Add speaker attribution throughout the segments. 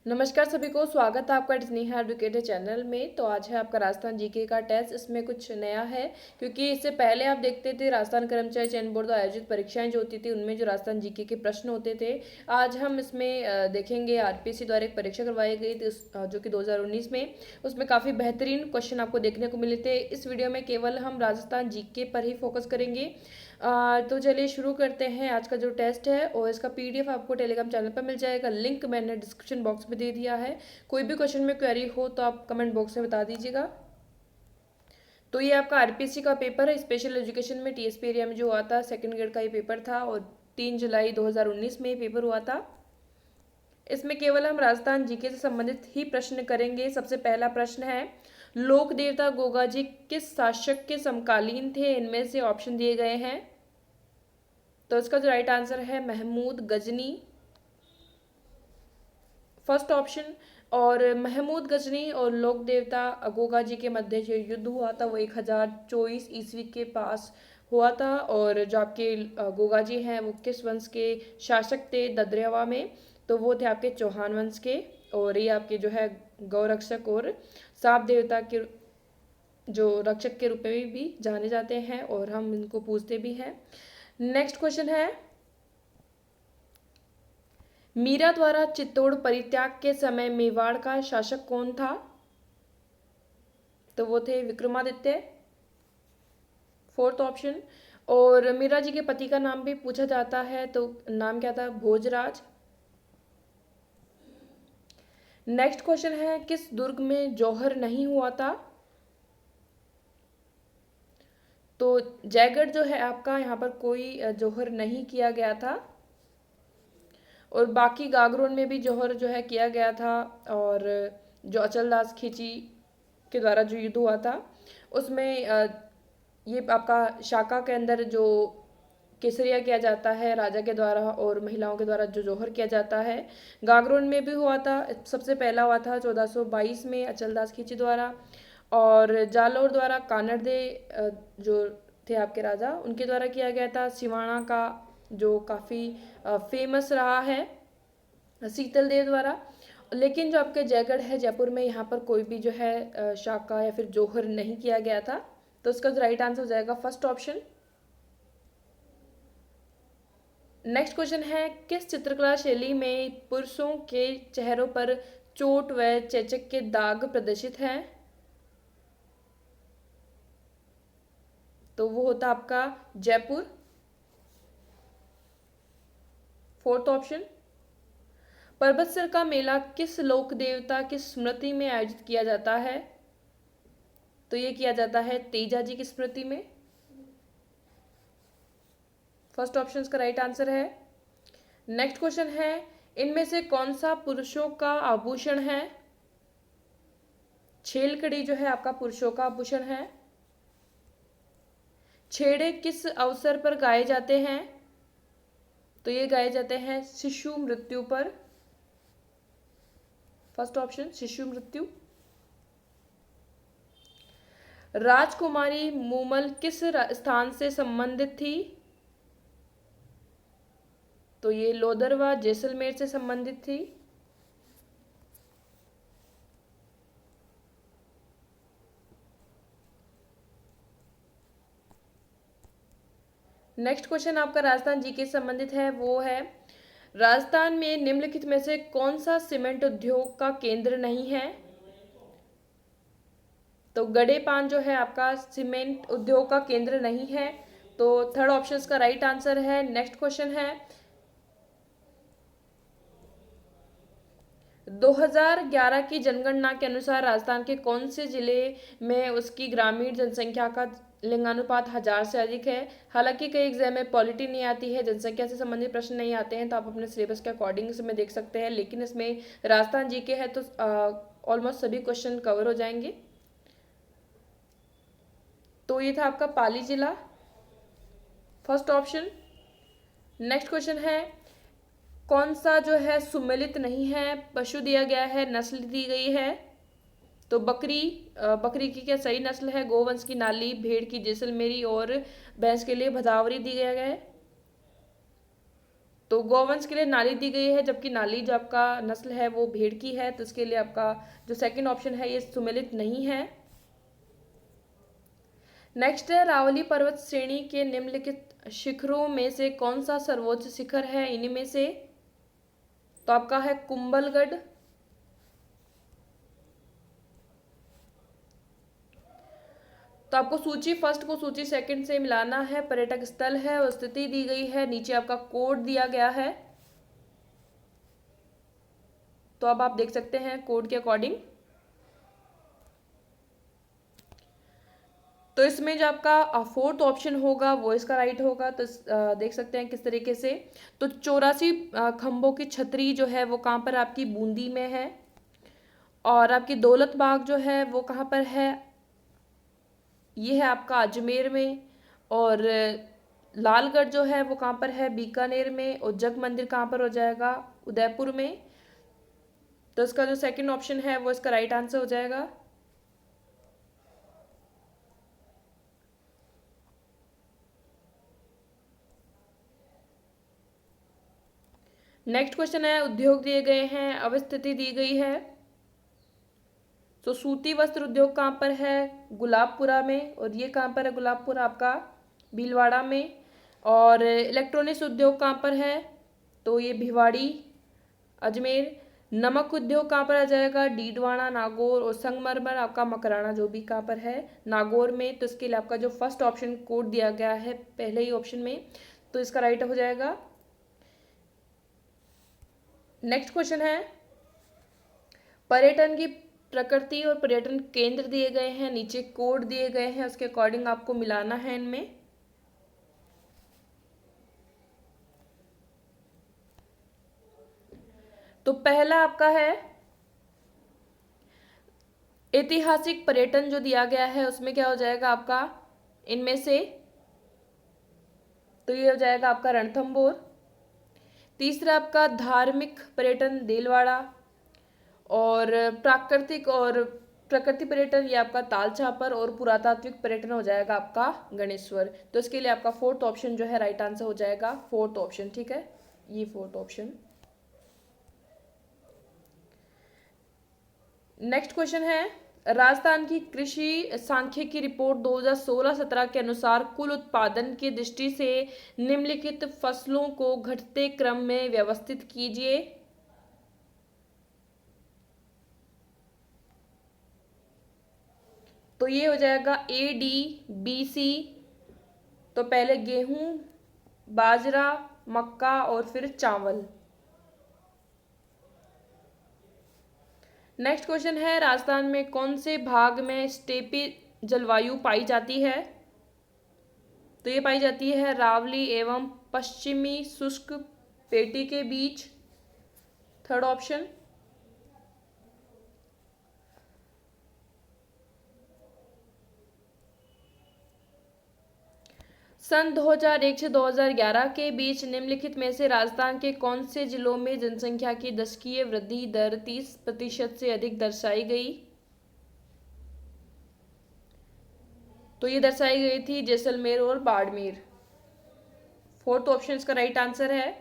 Speaker 1: नमस्कार सभी को, स्वागत है आपका स्नेहा एडुकेटर चैनल में। तो आज है आपका राजस्थान जीके का टेस्ट। इसमें कुछ नया है क्योंकि इससे पहले आप देखते थे राजस्थान कर्मचारी चयन बोर्ड द्वारा आयोजित परीक्षाएं जो होती थी उनमें जो राजस्थान जीके के प्रश्न होते थे। आज हम इसमें देखेंगे आरपीएससी द्वारा एक परीक्षा करवाई गई थी जो कि 2019 में। उसमें काफ़ी बेहतरीन क्वेश्चन आपको देखने को मिले थे। इस वीडियो में केवल हम राजस्थान जीके पर ही फोकस करेंगे। तो चलिए शुरू करते हैं आज का जो टेस्ट है, और इसका पीडीएफ आपको टेलीग्राम चैनल पर मिल जाएगा। लिंक मैंने डिस्क्रिप्शन बॉक्स में दे दिया है। कोई भी क्वेश्चन में क्वेरी हो तो आप कमेंट बॉक्स में बता दीजिएगा। तो ये आपका आरपीएससी का पेपर है। स्पेशल एजुकेशन में टीएसपी एरिया में जो हुआ था, सेकंड ग्रेड का ये पेपर था और 3 जुलाई 2019 में ये पेपर हुआ था। इसमें केवल हम राजस्थान जीके से संबंधित ही प्रश्न करेंगे। सबसे पहला प्रश्न है, लोक देवता गोगाजी किस शासक के समकालीन थे? इनमें से ऑप्शन दिए गए हैं। तो इसका जो राइट आंसर है महमूद गजनी, फर्स्ट ऑप्शन। और महमूद गजनी और लोक देवता गोगा जी के मध्य जो युद्ध हुआ था वो 1024 ईस्वी के पास हुआ था। और जो आपके गोगा जी हैं वो किस वंश के शासक थे ददरेवा में? तो वो थे आपके चौहान वंश के। और ये आपके जो है गौरक्षक और सांप देवता के जो रक्षक के रूप में भी जाने जाते हैं, और हम इनको पूछते भी हैं। नेक्स्ट क्वेश्चन है, मीरा द्वारा चित्तौड़ परित्याग के समय मेवाड़ का शासक कौन था? तो वो थे विक्रमादित्य, फोर्थ ऑप्शन। और मीरा जी के पति का नाम भी पूछा जाता है, तो नाम क्या था? भोजराज। नेक्स्ट क्वेश्चन है, किस दुर्ग में जौहर नहीं हुआ था? तो जयगढ़ जो है आपका, यहाँ पर कोई जौहर नहीं किया गया था। और बाकी गागरोन में भी जौहर जो है किया गया था। और जो अचलदास खींची के द्वारा जो युद्ध हुआ था उसमें ये आपका शाखा के अंदर जो केसरिया किया जाता है राजा के द्वारा और महिलाओं के द्वारा जो जौहर किया जाता है, गागरोन में भी हुआ था। सबसे पहला हुआ था 1422 में अचलदास खींची द्वारा। और जालोर द्वारा कानड़दे जो थे आपके राजा, उनके द्वारा किया गया था। सिवाना का जो काफ़ी फेमस रहा है शीतल देव द्वारा। लेकिन जो आपके जयगढ़ है जयपुर में, यहाँ पर कोई भी जो है शाखा या फिर जौहर नहीं किया गया था। तो इसका जो राइट आंसर हो जाएगा फर्स्ट ऑप्शन। नेक्स्ट क्वेश्चन है, किस चित्रकला शैली में पुरुषों के चेहरों पर चोट व चेचक के दाग प्रदर्शित हैं? तो वो होता आपका जयपुर, फोर्थ ऑप्शन। परबतसर का मेला किस लोक देवता की स्मृति में आयोजित किया जाता है? तो ये किया जाता है तेजा जी की स्मृति में, फर्स्ट ऑप्शन का राइट आंसर है। नेक्स्ट क्वेश्चन है, इनमें से कौन सा पुरुषों का आभूषण है? छेलकड़ी जो है आपका पुरुषों का आभूषण है। छेड़े किस अवसर पर गाए जाते हैं? तो ये गाए जाते हैं शिशु मृत्यु पर, फर्स्ट ऑप्शन शिशु मृत्यु। राजकुमारी मूमल किस स्थान से संबंधित थी? तो ये लोदरवा जैसलमेर से संबंधित थी। नेक्स्ट क्वेश्चन आपका राजस्थान जीके से संबंधित है, वो है, राजस्थान में निम्नलिखित में से कौन सा सीमेंट उद्योग का केंद्र नहीं है? तो गड़ेपान जो है आपका सीमेंट उद्योग का केंद्र नहीं है। तो थर्ड ऑप्शन का राइट आंसर है। नेक्स्ट क्वेश्चन है, 2011 की जनगणना के अनुसार राजस्थान के कौन से जिले में उसकी ग्रामीण जनसंख्या का लिंगानुपात 1000 से अधिक है? हालांकि कई एग्जाम में पॉलिटी नहीं आती है, जनसंख्या से संबंधित प्रश्न नहीं आते हैं, तो आप अपने सिलेबस के अकॉर्डिंग इसमें देख सकते हैं। लेकिन इसमें राजस्थान जीके है तो ऑलमोस्ट सभी क्वेश्चन कवर हो जाएंगे। तो ये था आपका पाली जिला, फर्स्ट ऑप्शन। नेक्स्ट क्वेश्चन है, कौन सा जो है सुमेलित नहीं है? पशु दिया गया है, नस्ल दी गई है। तो बकरी, बकरी की क्या सही नस्ल है? गोवंश की नाली, भेड़ की जैसलमेरी और भैंस के लिए भदावरी दी गया है। तो गौवंश के लिए नाली दी गई है, जबकि नाली जो आपका नस्ल है वो भेड़ की है, तो इसके लिए आपका जो सेकंड ऑप्शन है ये सुमेलित नहीं है। नेक्स्ट है, रावली पर्वत श्रेणी के निम्नलिखित शिखरों में से कौन सा सर्वोच्च शिखर है इन्हीं में से? तो आपका है कुंभलगढ़, तो आपको सूची फर्स्ट को सूची सेकंड से मिलाना है। पर्यटक स्थल है और स्थिति दी गई है, नीचे आपका कोड दिया गया है, तो अब आप देख सकते हैं कोड के अकॉर्डिंग। तो इसमें जो आपका फोर्थ ऑप्शन होगा वो इसका राइट होगा। तो देख सकते हैं किस तरीके से। तो 84 खंभों की छतरी जो है वो कहाँ पर आपकी बूंदी में है, और आपकी दौलत बाग जो है वो कहाँ पर है, ये है आपका अजमेर में। और लालगढ़ जो है वो कहाँ पर है, बीकानेर में। और जग मंदिर कहाँ पर हो जाएगा, उदयपुर में। तो इसका जो सेकंड ऑप्शन है वो इसका राइट आंसर हो जाएगा। नेक्स्ट क्वेश्चन है, उद्योग दिए गए हैं, अवस्थिति दी गई है। तो सूती वस्त्र उद्योग कहाँ पर है, गुलाबपुरा में। और ये कहाँ पर है गुलाबपुरा, आपका भीलवाड़ा में। और इलेक्ट्रॉनिक्स उद्योग कहाँ पर है, तो ये भिवाड़ी, अजमेर। नमक उद्योग कहाँ पर आ जाएगा, डीडवाना, नागौर। और संगमरमर आपका मकराना जो भी कहाँ पर है, नागौर में। तो इसके लिए आपका जो फर्स्ट ऑप्शन कोड दिया गया है पहले ही ऑप्शन में, तो इसका राइट हो जाएगा। नेक्स्ट क्वेश्चन है, पर्यटन की प्रकृति और पर्यटन केंद्र दिए गए हैं, नीचे कोड दिए गए हैं, उसके अकॉर्डिंग आपको मिलाना है इनमें। तो पहला आपका है ऐतिहासिक पर्यटन जो दिया गया है, उसमें क्या हो जाएगा आपका इनमें से, तो ये हो जाएगा आपका रणथंभौर। तीसरा आपका धार्मिक पर्यटन देलवाड़ा। और प्राकृतिक और प्रकृति पर्यटन ये आपका ताल छापर। और पुरातात्विक पर्यटन हो जाएगा आपका गणेश्वर। तो इसके लिए आपका फोर्थ ऑप्शन जो है राइट आंसर हो जाएगा, फोर्थ ऑप्शन। ठीक है, ये फोर्थ ऑप्शन। नेक्स्ट क्वेश्चन है, राजस्थान की कृषि सांख्यिकी रिपोर्ट 2016-17 के अनुसार कुल उत्पादन की दृष्टि से निम्नलिखित फसलों को घटते क्रम में व्यवस्थित कीजिए। तो ये हो जाएगा ADBC। तो पहले गेहूं, बाजरा, मक्का और फिर चावल। नेक्स्ट क्वेश्चन है, राजस्थान में कौन से भाग में स्टेपी जलवायु पाई जाती है? तो ये पाई जाती है रावली एवं पश्चिमी शुष्क पेटी के बीच, थर्ड ऑप्शन। सन 2001 से 2011 के बीच निम्नलिखित में से राजस्थान के कौन से जिलों में जनसंख्या की दशकीय वृद्धि दर 30% से अधिक दर्शाई गई? तो ये दर्शाई गई थी जैसलमेर और बाड़मेर। फोर्थ ऑप्शन इसका राइट आंसर है।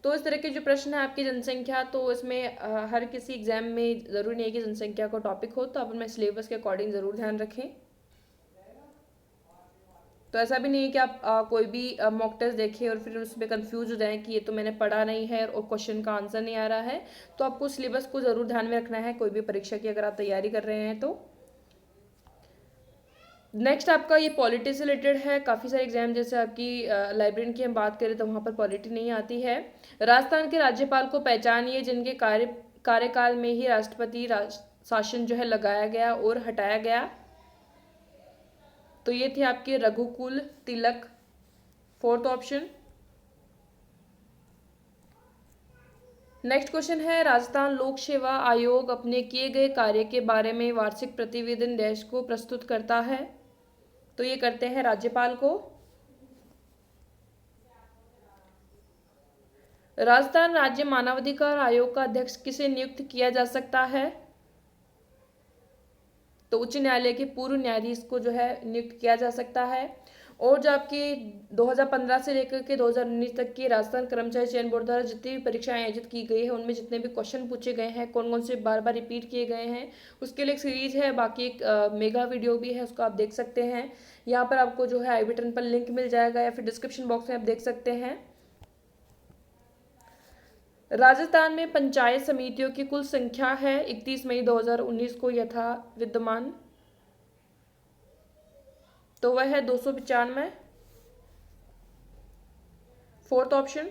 Speaker 1: तो इस तरह के जो प्रश्न है आपकी जनसंख्या, तो इसमें हर किसी एग्जाम में ज़रूरी नहीं है कि जनसंख्या का टॉपिक हो, तो आप अपने सिलेबस के अकॉर्डिंग ज़रूर ध्यान रखें। तो ऐसा भी नहीं है कि आप कोई भी मॉक टेस्ट देखें और फिर उसमें कंफ्यूज हो जाएं कि ये तो मैंने पढ़ा नहीं है और क्वेश्चन का आंसर नहीं आ रहा है। तो आपको सिलेबस को ज़रूर ध्यान में रखना है कोई भी परीक्षा की अगर आप तैयारी कर रहे हैं तो। नेक्स्ट आपका ये पॉलिटी से रिलेटेड है। काफ़ी सारे एग्जाम जैसे आपकी लाइब्रेरियन की हम बात करें तो वहाँ पर पॉलिटी नहीं आती है। राजस्थान के राज्यपाल को पहचानिए जिनके कार्यकाल में ही राष्ट्रपति शासन जो है लगाया गया और हटाया गया। तो ये थे आपके रघुकुल तिलक, फोर्थ ऑप्शन। नेक्स्ट क्वेश्चन है, राजस्थान लोक सेवा आयोग अपने किए गए कार्य के बारे में वार्षिक प्रतिवेदन देश को प्रस्तुत करता है। तो ये करते हैं राज्यपाल को। राजस्थान राज्य मानवाधिकार आयोग का अध्यक्ष किसे नियुक्त किया जा सकता है? तो उच्च न्यायालय के पूर्व न्यायाधीश को जो है नियुक्त किया जा सकता है। और जो आपकी 2015 से लेकर के 2019 तक की राजस्थान कर्मचारी चयन बोर्ड द्वारा जितनी भी परीक्षाएं आयोजित की गई है उनमें जितने भी क्वेश्चन पूछे गए हैं, कौन कौन से बार बार रिपीट किए गए हैं, उसके लिए एक सीरीज है, बाकी एक मेगा वीडियो भी है, उसको आप देख सकते हैं। यहाँ पर आपको जो है आई बटन पर लिंक मिल जाएगा या फिर डिस्क्रिप्शन बॉक्स में आप देख सकते हैं। राजस्थान में पंचायत समितियों की कुल संख्या है 31 मई 2019 को यथा विद्यमान, तो वह है 295। फोर्थ ऑप्शन,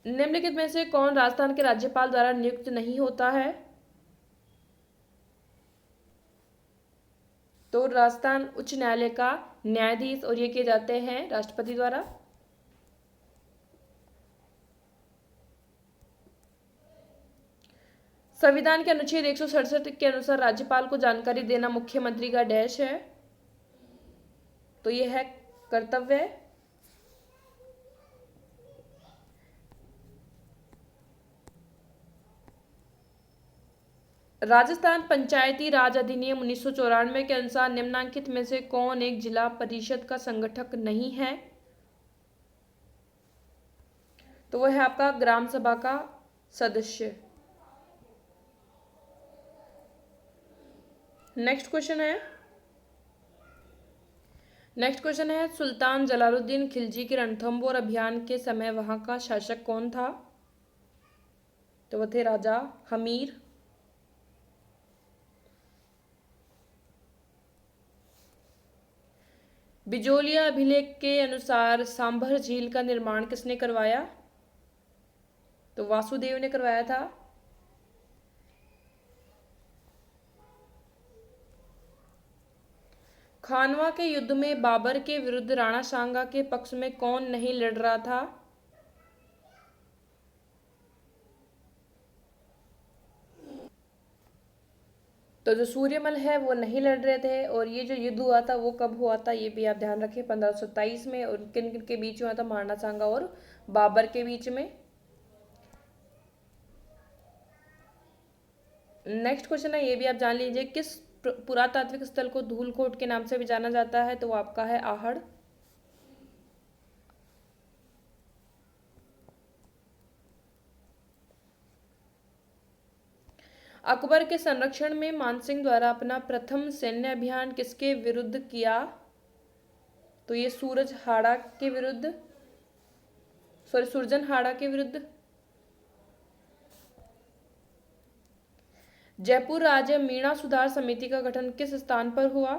Speaker 1: निम्नलिखित में से कौन राजस्थान के राज्यपाल द्वारा नियुक्त नहीं होता है? तो राजस्थान उच्च न्यायालय का न्यायाधीश, और ये किए जाते हैं राष्ट्रपति द्वारा। संविधान के अनुच्छेद 167 के अनुसार राज्यपाल को जानकारी देना मुख्यमंत्री का डैश है, तो ये है कर्तव्य। राजस्थान पंचायती राज अधिनियम 1994 के अनुसार निम्नांकित में से कौन एक जिला परिषद का संगठक नहीं है? तो वह है आपका ग्राम सभा का सदस्य। नेक्स्ट क्वेश्चन है सुल्तान जलालुद्दीन खिलजी के रणथंभौर अभियान के समय वहां का शासक कौन था? तो वह थे राजा हमीर। बिजोलिया अभिलेख के अनुसार सांभर झील का निर्माण किसने करवाया? तो वासुदेव ने करवाया था। खानवा के युद्ध में बाबर के विरुद्ध राणा सांगा के पक्ष में कौन नहीं लड़ रहा था? तो जो सूर्यमल है वो नहीं लड़ रहे थे। और ये जो युद्ध हुआ था वो कब हुआ था ये भी आप ध्यान रखें, 1527 में। और किन किन के बीच हुआ था? राणा सांगा और बाबर के बीच में। नेक्स्ट क्वेश्चन है, ये भी आप जान लीजिए, किस पुरातात्विक स्थल को धूलकोट के नाम से भी जाना जाता है? तो वो आपका है आहड़। अकबर के संरक्षण में मानसिंह द्वारा अपना प्रथम सैन्य अभियान किसके विरुद्ध किया? तो ये सूरजहाड़ा के विरुद्ध, सुरजनहाड़ा के विरुद्ध। जयपुर राज्य मीणा सुधार समिति का गठन किस स्थान पर हुआ?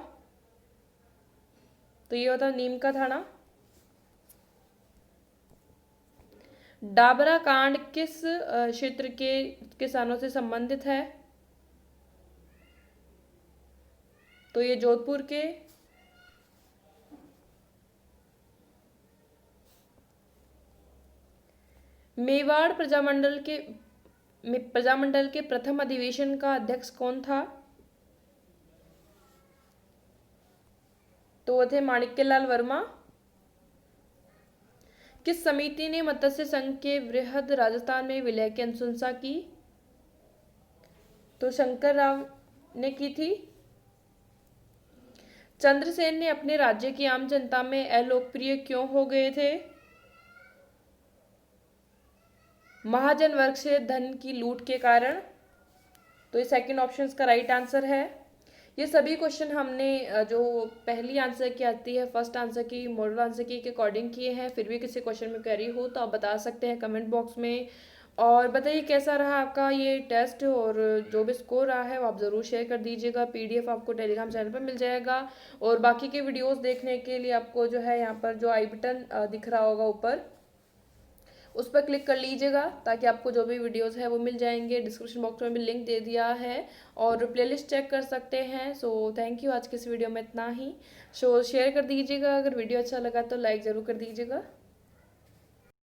Speaker 1: तो ये होता नीम का थाना। डाबरा कांड किस क्षेत्र के किसानों से संबंधित है? तो ये जोधपुर के। मेवाड़ प्रजामंडल के प्रथम अधिवेशन का अध्यक्ष कौन था? तो वो थे माणिक्यलाल वर्मा। किस समिति ने मत्स्य संघ के वृहद राजस्थान में विलय की अनुशंसा की? तो शंकर राव ने की थी। चंद्रसेन ने अपने राज्य की आम जनता में अलोकप्रिय क्यों हो गए थे? महाजन वर्ग से धन की लूट के कारण। तो ये सेकंड ऑप्शन का राइट आंसर है। ये सभी क्वेश्चन हमने जो पहली आंसर की आती है, फर्स्ट आंसर की, मॉडल आंसर की के अकॉर्डिंग किए हैं। फिर भी किसी क्वेश्चन में क्वेरी हो तो आप बता सकते हैं कमेंट बॉक्स में। और बताइए कैसा रहा आपका ये टेस्ट, और जो भी स्कोर रहा है वो आप ज़रूर शेयर कर दीजिएगा। पीडीएफ आपको टेलीग्राम चैनल पर मिल जाएगा। और बाकी के वीडियोस देखने के लिए आपको जो है यहाँ पर जो आई बटन दिख रहा होगा ऊपर, उस पर क्लिक कर लीजिएगा ताकि आपको जो भी वीडियोस है वो मिल जाएंगे। डिस्क्रिप्शन बॉक्स में भी लिंक दे दिया है और प्लेलिस्ट चेक कर सकते हैं। सो थैंक यू, आज की इस वीडियो में इतना ही। शेयर कर दीजिएगा, अगर वीडियो अच्छा लगा तो लाइक ज़रूर कर दीजिएगा।